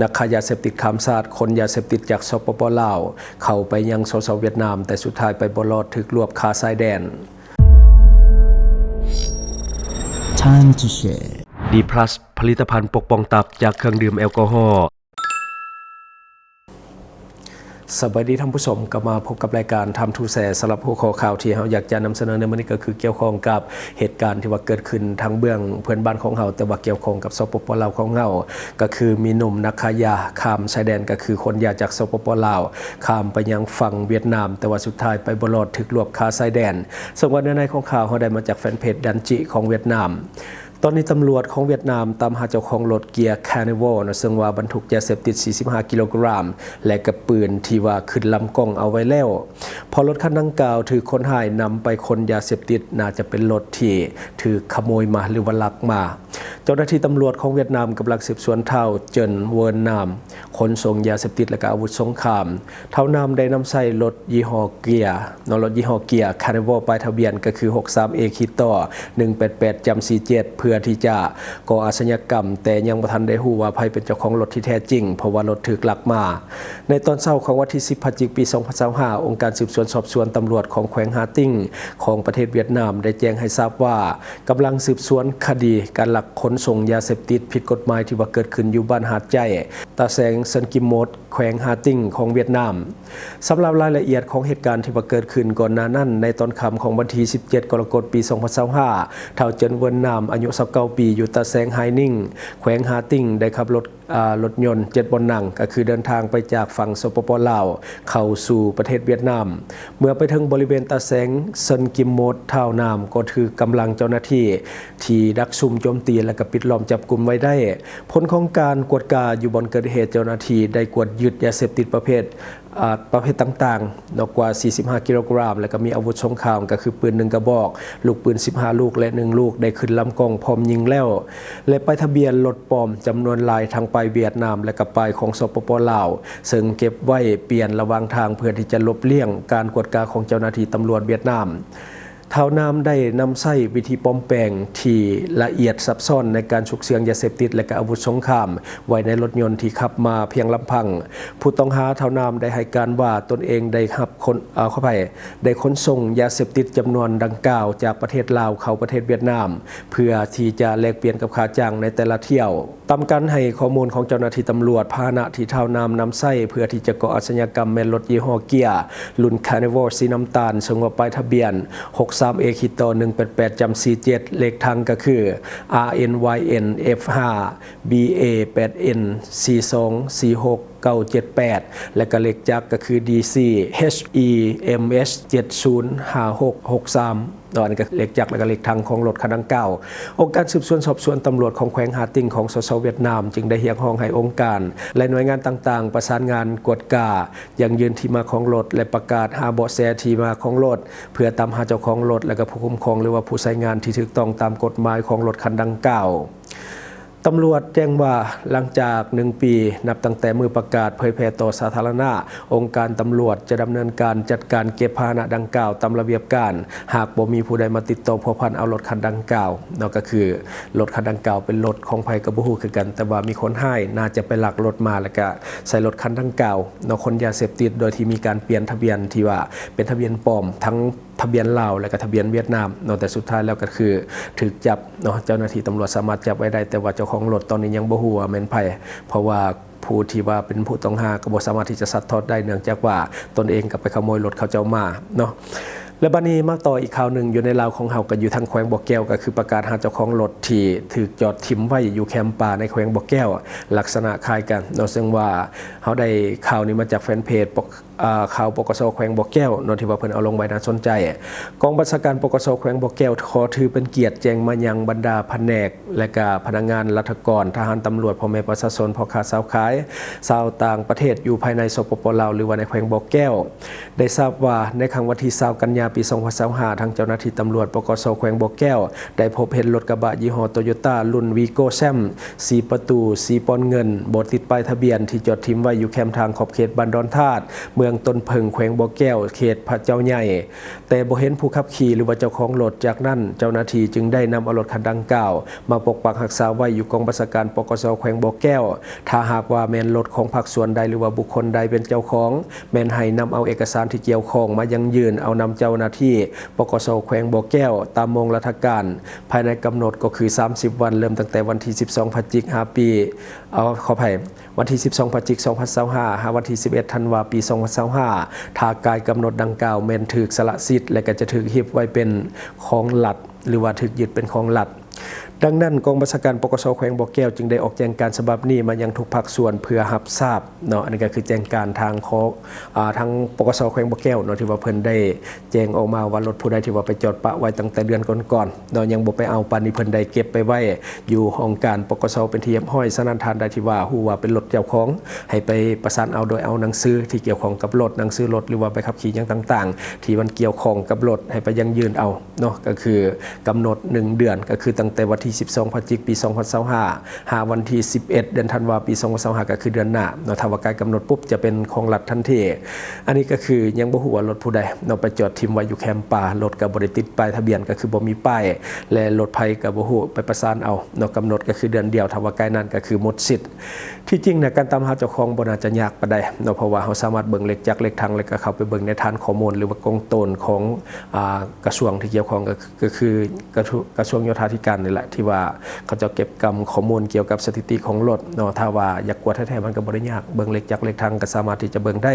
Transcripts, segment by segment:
นักค้ายาเสพติดข้ามชาติคนยาเสพติดจากสปป.ลาวเข้าไปยังสสเวียดนามแต่สุดท้ายไปบ่รอดถูกรวบคาชายแดน Time to share D+ ผลิตภัณฑ์ปกป้องตับจากเครื่องดื่มแอลกอฮอล์สวัสดีท่านผู้ชมกลับมาพบกับรายการทำทูแสสำหรับหัวข้อข่าวที่เราอยากจะนำเสนอในวันนี้ก็คือเกี่ยวข้องกับเหตุการณ์ที่ว่าเกิดขึ้นทางเบื้องเพื่อนบ้านของเราแต่ว่าเกี่ยวข้องกับสปป.ลาวของเราก็คือมีหนุ่มนักค้ายาข้ามชายแดนก็คือคนยาจากสปป.ลาวข้ามไปยังฝั่งเวียดนามแต่ว่าสุดท้ายไปบ่รอดถูกรวบคาชายแดนส่วนวันในของข่าวเราได้มาจากแฟนเพจดันจิของเวียดนามตอนนี้ตำรวจของเวียดนามตามหาเจ้าของรถเกียร์คาร์นิวัลซึ่งว่าบรรทุกยาเสพติด45กิโลกรัมและกระปืนที่ว่าขึ้นลำกล้องเอาไว้แล้วพอรถคันดังกล่าวถือคนหายนำไปขนยาเสพติดน่าจะเป็นรถที่ถือขโมยมาหรือว่าลักมาเจ้าหน้าที่ตำรวจของเวียดนามกำลังสืบสวนเท่าเจินเวิร์นนามขนส่งยาเสพติดและก็อาวุธสงครามเท่านามได้นำใส่รถยี่ห้อเกียร์รถยี่ห้อเกียร์คาร์นิวัลป้ายทะเบียนก็คือ 63A คิโต188จำ47เพื่อที่จะก่ออาชญากรรมแต่ยังบ่ทันได้ฮู้ว่าใครเป็นเจ้าของรถที่แท้จริงเพราะว่ารถถูกลักมาในตอนเช้าของวันที่10พฤศจิกายนปี2025องค์การสืบสวนสอบสวนตำรวจของแขวงฮาติ้งของประเทศเวียดนามได้แจ้งให้ทราบว่ากำลังสืบสวนคดีการลักขนส่งยาเสพติดผิดกฎหมายที่ว่าเกิดขึ้นอยู่บ้านหาดใจตาแสงเซินกิมโมดแขวงฮาติ้งของเวียดนามสำหรับรายละเอียดของเหตุการณ์ที่ว่าเกิดขึ้นก่อนหน้านั้นในตอนค่ำของวันที่17กรกฎาคมปี2025เท่าเจินเวินนามอายุ29ปีอยู่ตาแสงไฮนิ่งแขวงฮาติ้งได้ขับรถยนต์7บนนั่งก็คือเดินทางไปจากฝั่งสปป.ลาวเข้าสู่ประเทศเวียดนามเมื่อไปถึงบริเวณตาแสงเซินกิมโมดท่าน้ำก็ถือกำลังเจ้าหน้าที่ที่ดักซุ่มโจมตีและก็ปิดล้อมจับกุมไว้ได้ผลของการกวดกาอยู่บนเกิดเหตุเจ้าหน้าที่ได้กวดยึดยาเสพติดประเภทต่างๆนอกกว่า45กิโลกรัมและก็มีอาวุธสงครามก็คือปืน1กระบอกลูกปืน15ลูกและ1ลูกได้ขึ้นลำกล้องพร้อมยิงแล้วและป้ายทะเบียนรถปลอมจำนวนหลายทางไปเวียดนามและก็ไปของสปป.ลาวซึ่งเก็บไว้เปลี่ยนระหว่างทางเพื่อที่จะลบเลี่ยงการกวดกาของเจ้าหน้าที่ตำรวจเวียดนามเท่านามได้นำใช้วิธีปลอมแปลงที่ละเอียดซับซ้อนในการฉุกเฉินยาเสพติดและก็อาวุธสงครามไว้ในรถยนต์ที่ขับมาเพียงลำพังผู้ต้องหาเท่านามได้ให้การว่าตนเองได้ขนส่งยาเสพติดจำนวนดังกล่าวจากประเทศลาวเข้าประเทศเวียดนามเพื่อที่จะแลกเปลี่ยนกับค่าจ้างในแต่ละเที่ยวตามการให้ข้อมูลของเจ้าหน้าที่ตำรวจพาหนะที่เท่านามนำใช้เพื่อที่จะก่ออาชญากรรมแม่นรถยี่ห้อเกียร์รุ่นคาร์นิวัลสีน้ำตาลซึ่งว่าป้ายทะเบียน63A คิโต188จำ47เลขทางก็คือ RNYN F5 BA8N 4246 978และก็เลขจักรก็คือ DC HEMS 705663นี่ก็เลขจักรและก็เลขทางของรถคันดังกล่าวองค์การสืบสวนสอบสวนตำรวจของแขวงฮาติ้งของสสเวียดนามจึงได้เรียกร้องให้องค์การและหน่วยงานต่างๆประสานงานกวดกายังยืนที่มาของรถและประกาศหาเบาะแสที่มาของรถเพื่อตามหาเจ้าของรถและก็ผู้คุ้มครองหรือว่าผู้ใช้งานที่ถูกต้องตามกฎหมายของรถคันดังกล่าวตำรวจแจ้งว่าหลังจาก1ปีนับตั้งแต่มือประกาศเผยแพร่ต่อสาธารณะองค์การตำรวจจะดำเนินการจัดการเก็บพาหนะดังกล่าวตามระเบียบการหากบ่มีผู้ใดมาติดต่อพัวพันเอารถคันดังกล่าวนั่นก็คือรถคันดังกล่าวเป็นรถของไผก็บ่ฮู้คือกันแต่ว่ามีคนให้น่าจะไปลักรถมาแล้วก็ใส่รถคันดังกล่าวคนยาเสพติดโดยที่มีการเปลี่ยนทะเบียนที่ว่าเป็นทะเบียนปลอมทั้งทะเบียนลาวและก็ทะเบียนเวียดนามแต่สุดท้ายแล้วก็คือถูกจับเจ้าหน้าที่ตำรวจสามารถจับไว้ได้แต่ว่าเจ้าของรถตอนนี้ยังบ่ฮู้ว่าแม่นไผเพราะว่าผู้ที่ว่าเป็นผู้ต้องหาก็บ่สามารถที่จะซัดทอดได้เนื่องจากว่าตนเองก็ไปขโมยรถเขาเจ้ามาและบัดนี้มาต่ออีกข่าวหนึ่งอยู่ในลาวของเฮาก็อยู่ทางแขวงบ่อแก้วก็คือประกาศหาเจ้าของรถที่ถูกจอดทิ้งไว้อยู่แคมป์ป่าในแขวงบ่อแก้วลักษณะคล้ายกันซึ่งว่าเฮาได้ข่าวนี้มาจากแฟนเพจข่าวปกส.แขวงบ่อแก้วที่ว่าเพิ่นเอาลงไว้น่าสนใจกองบัญชาการปกส.แขวงบ่อแก้วขอถือเป็นเกียรติแจ้งมายังบรรดาแผนกและก็พนักงานรัฐกรทหารตำรวจพ่อแม่ประชาชนพ่อค้าสาวขายชาวต่างประเทศอยู่ภายในสปป.ลาวหรือว่าในแขวงบ่อแก้วได้ทราบว่าในครั้งวันที่20กันยายนปี2025ทางเจ้าหน้าที่ตำรวจปกส.แขวงบ่อแก้วได้พบเห็นรถกระบะยี่ห้อโตโยต้ารุ่นวีโก้แซม4ประตูสีปอนเงินบ่ติดป้ายทะเบียนที่จอดทิ้งไว้อยู่แคมป์ทางขอบเขตบ้านดอนธาตุเมื่อ มืองต้นเพิงแขวงบ่อแก้วเขตพระเจ้าใหญ่แต่บ่เห็นผู้ขับขี่หรือว่าเจ้าของรถจากนั้นเจ้าหน้าที่จึงได้นำเอารถคันดังกล่าวมาปกปักรักษาไว้อยู่กองบัญชาการปกส.แขวงบ่อแก้วถ้าหากว่าแม่นรถของภาคส่วนใดหรือว่าบุคคลใดเป็นเจ้าของแม่นให้นำเอาเอกสารที่เกี่ยวข้องมายังยืนเอานำเจ้าหน้าที่ปกส.แขวงบ่อแก้วตามโมงราชการภายในกำหนดก็คือ30วันเริ่มตั้งแต่วันที่12พฤศจิกายนปีขออภัยวันที่12พฤศจิกายน2025หาวันที่11ธันวาคมปี2025ถ้ากายกำหนดดังกล่าวแม่นถูกสละสิทธิ์และก็จะถูกฮิบไว้เป็นของรัฐหรือว่าถูกยึดเป็นของรัฐดังนั้นกองบัญชาการปกส.แขวงบ่อแก้วจึงได้ออกแจ้งการฉบับนี้มายังทุกภาคส่วนเพื่อรับทราบเนาะอันนี้ก็คือแจ้งการทางทางปกส.แขวงบ่อแก้วเนาะที่ว่าเพิ่นได้แจ้งออกมาว่ารถผู้ใดที่ว่าไปจอดปะไว้ตั้งแต่เดือนก่อนๆเนาะยังบ่ไปเอาปานนี้เพิ่นได้เก็บไปไว้อยู่ห้องการปกส.เป็นที่เรียบร้อยฉะนั้นทานใดที่ว่าฮู้ว่าเป็นรถเจ้าของให้ไปประสานเอาโดยเอาหนังสือที่เกี่ยวข้องกับรถหนังสือรถหรือว่าใบขับขี่อย่างต่างๆที่มันเกี่ยวข้องกับรถให้ไปยังยืนเอาเนาะก็คือกำหนด1เดือนก็คือตั้งแต่วันที่12พฤศจิกายนปี2025หาวันที่11เดือนธันวาคมปี2025ก็คือเดือนหน้าเนาะถ้าว่าการกำหนดปุ๊บจะเป็นของรัฐทันทีอันนี้ก็คือยังบ่ฮู้ว่ารถผู้ใดเนาะไปจอดทิ่มไว้อยู่แคมป์ป่ารถก็บ่ได้ติดป้ายทะเบียนก็คือบ่มีป้ายและรถไผก็บ่ฮู้ไปประสานเอาเนาะกำหนดก็คือเดือนเดียวถ้าว่าใกล้นั้นก็คือหมดสิทธิ์ที่จริงเนี่ยการตามหาเจ้าของบ่น่าจะยากปานใดเนาะเพราะว่าเฮาสามารถเบิ่งเลขจักรเลขทางแล้วก็เข้าไปเบิ่งในฐานข้อมูลหรือว่ากองตนของกระทรวงที่เกี่ยวข้องก็คือกระทรวงโยธาธิการนี่แหละที่ว่าเขาจะเก็บกำข้อมูลเกี่ยวกับสถิติของรถเนาะถ้าว่าอยากกวดแท้ๆมันก็บ่ได้ยากเบิ่งเลขจักรเลขทางก็สามารถที่จะเบิ่งได้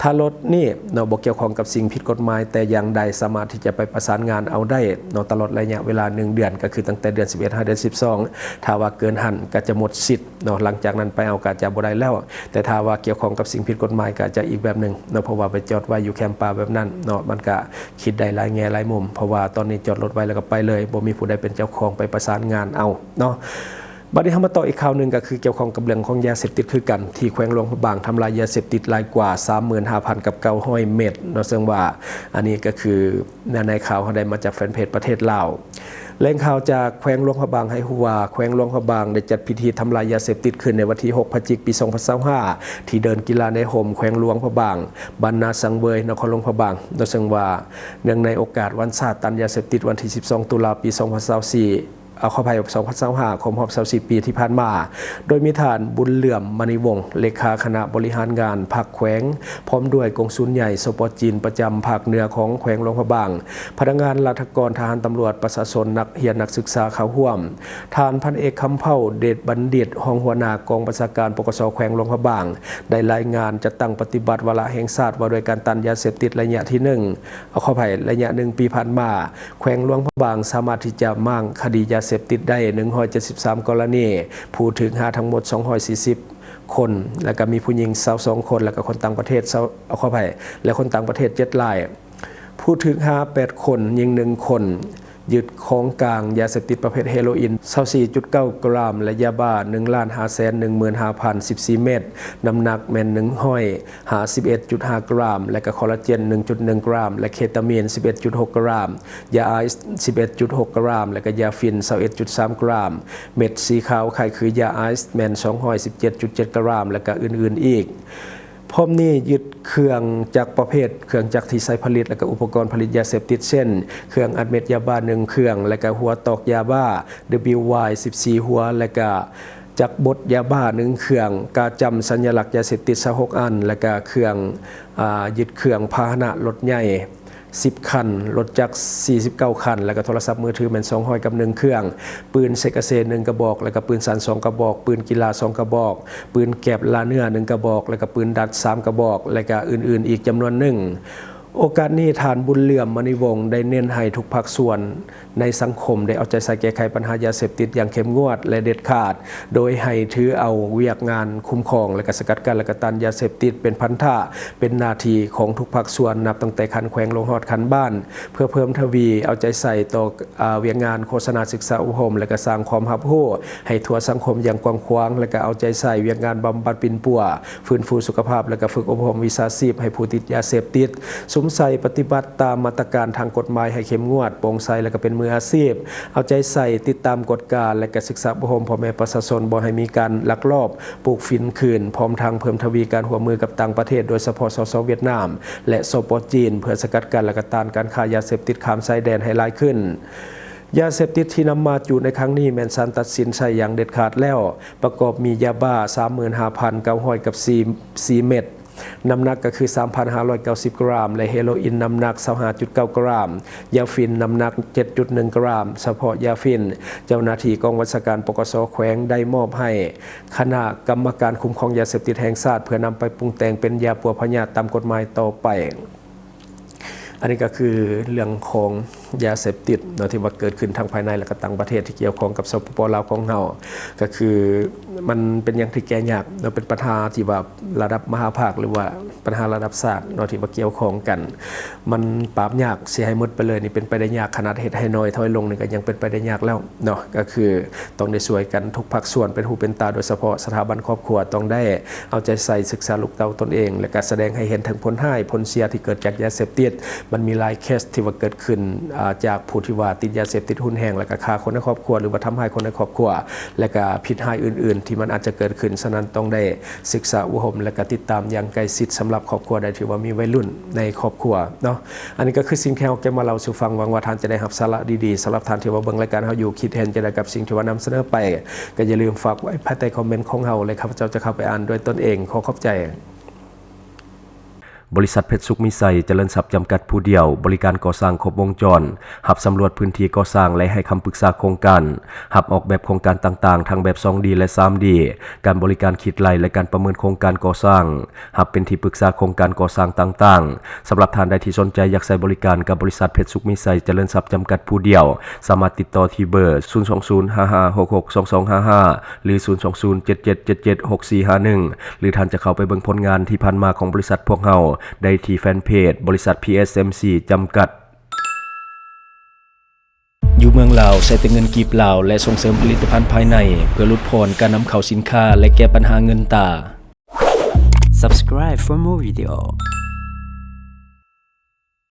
ถ้ารถนี่เนาะบ่เกี่ยวข้องกับสิ่งผิดกฎหมายแต่อย่างใดสามารถที่จะไปประสานงานเอาได้เนาะตลอดระยะเวลา1เดือนก็คือตั้งแต่เดือน11เดือน12ถ้าว่าเกินหันก็จะหมดสิทธิ์เนาะหลังจากนั้นไปเอาก็จะบ่ได้แล้วแต่ถ้าว่าเกี่ยวข้องกับสิ่งผิดกฎหมายก็จะอีกแบบนึงเนาะเพราะว่าไปจอดไว้อยู่แคมป์ป่าแบบนั้นเนาะมันก็คิดได้หลายแง่หลายมุมเพราะว่าตอนนี้จอดรถไว้แล้วก็ไปเลยบ่มีผู้ใดเป็นเจ้าของไปประสานงานเอาเนาะบัดนี้มาต่ออีกข่าวหนึ่งก็คือเกี่ยวข้องกับเรื่องของยาเสพติดคือกันที่แขวงหลวงพระบางทำลายยาเสพติดหลายกว่า 35,000 กับ900 เม็ดเนาะซึ่งว่าอันนี้ก็คือในข่าวเขาได้มาจากแฟนเพจประเทศลาวแหล่งข่าวจากแขวงหลวงพระบางให้ฮู้ว่าแขวงหลวงพระบางได้จัดพิธีทำลายยาเสพติดขึ้นในวันที่6พฤศจิกายนปี2025ที่เดินกีฬาในโฮมแขวงหลวงพระบางบ้านนาสังเวยนครหลวงพระบางโดยซึ่งว่าเนื่องในโอกาสวันชาติต้านยาเสพติดวันที่12ตุลาคมปี2024เอาเข้าไป2025ครบรอบ24ปีที่ผ่านมาโดยมีฐานบุญเหลื่อมมณีวงศ์เลขาคณะบริหารงานภาคแขวงพร้อมด้วยกงสุลใหญ่สปจีนประจำภาคเหนือของแขวงหลวงพระบางพนักงานราชการทหารตำรวจประชาชนนักเรียนนักศึกษาเข้าร่วมทานพันเอกคำเผ่าเดชบัณฑิตรองหัวหน้ากองบัญชาการปกส.แขวงหลวงพระบางได้รายงานจะตั้งปฏิบัติวาระแห่งชาติว่าโดยการต้านยาเสพติดระยะที่1เอาเข้าไประยะ1ปีผ่านมาแขวงหลวงพระบางสามารถที่จะมั่งคดียาเสพติดได้173กรณีผู้ถึง5ทั้งหมด240คนแล้วก็มีผู้หญิง22คนแล้วก็คนต่างประเทศเอาเข้าไปและคนต่างประเทศ7รายผู้ถึง58คนยิง1คนยึดของกลางยาเสพติดประเภทเฮโรอีน 24.9 กรัมและยาบ้า 1,515,014 เม็ดน้ำหนักแม่น1ห้อย11.5 กรัมและก็คอลลาเจน 1.1 กรัมและเคตามีน 11.6 กรัมยาไอซ์ 11.6 กรัมและก็ยาฟิน 21.3 กรัมเม็ดสีขาวไข่คือยาไอซ์แม่น2ห้อย 17.7 กรัมและก็อื่นๆอีกพร้อมนี้ยึดเครื่องจักรประเภทเครื่องจักรที่ใช้ผลิตและก็อุปกรณ์ผลิตยาเสพติดเช่นเครื่องอัดเม็ดยาบ้า1เครื่องและก็หัวตอกยาบ้า WY 14หัวและก็จักรบดยาบ้า1เครื่องกาจำสัญลักษณ์ยาเสพติด26อันและก็เครื่องยึดเครื่องพาหนะรถใหญ่10คันรถจักร49คันแล้วก็โทรศัพท์มือถือแม่น200กับ1เครื่องปืนเซกาเซ1กระบอกแล้วก็ปืนสัน2กระบอกปืนกีฬา2กระบอกปืนแก็บลาเนื้อ1กระบอกแล้วก็ปืนดัด3กระบอกและก็อื่นๆอีกจำนวนหนึ่งโอกาสนี้ฐานบุญเหลื่อมมณีวงศ์ได้เน้นให้ทุกภาคส่วนในสังคมได้เอาใจใส่แก้ไขปัญหายาเสพติดอย่างเข้มงวดและเด็ดขาดโดยให้ถือเอาเวียกงานคุ้มครองและก็สกัดกั้นและก็ต้านยาเสพติดเป็นพันธะเป็นหน้าที่ของทุกภาคส่วนนับตั้งแต่คันแขวงลงฮอดคันบ้านเพื่อเพิ่มทวีเอาใจใส่ต่อเวียกงานโฆษณาศึกษาอบรมและก็สร้างความรับรู้ให้ทั่วสังคมอย่างกว้างขวางและก็เอาใจใส่เวียกงานบำบัดปิ่นปัวฟื้นฟูสุขภาพและก็ฝึกอบรมวิชาชีพให้ผู้ติดยาเสพติดสุ สุมใส่ปฏิบัติตามมาตรการทางกฎหมายให้เข้มงวดโปร่งใสและก็เป็นมืออาชีพเอาใจใส่ติดตามกฎการและก็ศึกษาบ่มพ่อแม่ประชาชนบ่ให้มีการลักลอบปลูกฝิ่นคืนพร้อมทางเพิ่มทวีการร่วมมือกับต่างประเทศโดยเฉพาะสสเวียดนามและสปจีนเพื่อสกัดกั้นและก็ต้านการค้ายาเสพติดข้ามชายแดนให้หลายขึ้นยาเสพติดที่นำมาอยู่ในครั้งนี้แม่นศาลตัดสินใช้อย่างเด็ดขาดแล้วประกอบมียาบ้า 35,900 กับ4เม็ดน้ำหนักก็คือ 3,590 กรัมและเฮโรอีนน้ำหนัก 25.9 กรัมยาฟินน้ำหนัก 7.1 กรัมเฉพาะยาฟินเจ้าหน้าที่กองวัชการปกส.แขวงได้มอบให้คณะกรรมการคุ้มครองยาเสพติดแห่งชาติเพื่อนำไปปรุงแต่งเป็นยาปัวพยาธิตามกฎหมายต่อไปอันนี้ก็คือเรื่องของยาเสพติดเนาะที่ว่าเกิดขึ้นทั้งภายในและก็ต่างประเทศที่เกี่ยวข้องกับสปป.ลาวของเราก็คือมันเป็นอย่างที่แก้ยากเนาะเป็นปัญหาที่ว่าระดับมหาภาคหรือว่าปัญหาระดับชาติเนาะที่ว่าเกี่ยวข้องกันมันปราบยากสิให้หมดไปเลยนี่เป็นไปได้ยากขนาดเฮ็ดให้น้อยถอยลงนี่ก็ยังเป็นไปได้ยากแล้วเนาะก็คือต้องได้ช่วยกันทุกภาคส่วนเป็นหูเป็นตาโดยเฉพาะสถาบันครอบครัวต้องได้เอาใจใส่ศึกษาลูกเต้าตนเองและก็แสดงให้เห็นถึงผลร้ายผลเสียที่เกิดจากยาเสพติดมันมีหลายเคสที่ว่าเกิดขึ้นจากผู้ที่ว่าติดยาเสพติดหุ้นแห้งและก็ฆ่าคนในครอบครัวหรือว่าทำให้คนในครอบครัวและก็ผิดร้ายอื่นๆที่มันอาจจะเกิดขึ้นฉะนั้นต้องได้ศึกษาอุปถัมภ์และก็ติดตามอย่างใกล้ชิดสำหรับครอบครัวได้ถือว่ามีวัยรุ่นในครอบครัวเนาะอันนี้ก็คือสิ่งที่เราจะมาเล่าสู่ฟังหวังว่าท่านจะได้รับสาระดีๆสำหรับท่านที่ว่าเบิ่งรายการเราอยู่คิดเห็นจะได้กับสิ่งที่ว่านำเสนอไปก็อย่าลืมฝากไว้ภายใต้คอมเมนต์ของเราเลยครับเจ้าจะเข้าไปอ่านด้วยตนเองขอขอบใจบริษัทเพชรสุขมิไซเจริญทรัพย์จำกัดผู้เดียวบริการก่อสร้างครบวงจรหับสำรวจพื้นที่ก่อสร้างและให้คำปรึกษาโครงการหับออกแบบโครงการต่างๆทั้งแบบ 2D และ 3D การบริการคิดไล่และการประเมินโครงการก่อสร้างหับเป็นที่ปรึกษาโครงการก่อสร้างต่างๆสำหรับท่านใดที่สนใจอยากใช้บริการกับบริษัทเพชรสุขมิไซเจริญทรัพย์จำกัดผู้เดียวสามารถติดต่อที่เบอร์ 02055662255 หรือ 02077776451 หรือท่านจะเข้าไปเบิ่งผลงานที่ผ่านมาของบริษัทพวกเราได้ที่แฟนเพจบริษัท PSMC จำกัดอยู่เมืองลาวใช้แต่เงินกีบลาวและส่งเสริมผลิตภัณฑ์ภายในเพื่อลดพรการนำเข้าสินค้าและแก้ปัญหาเงินตา Subscribe for more video.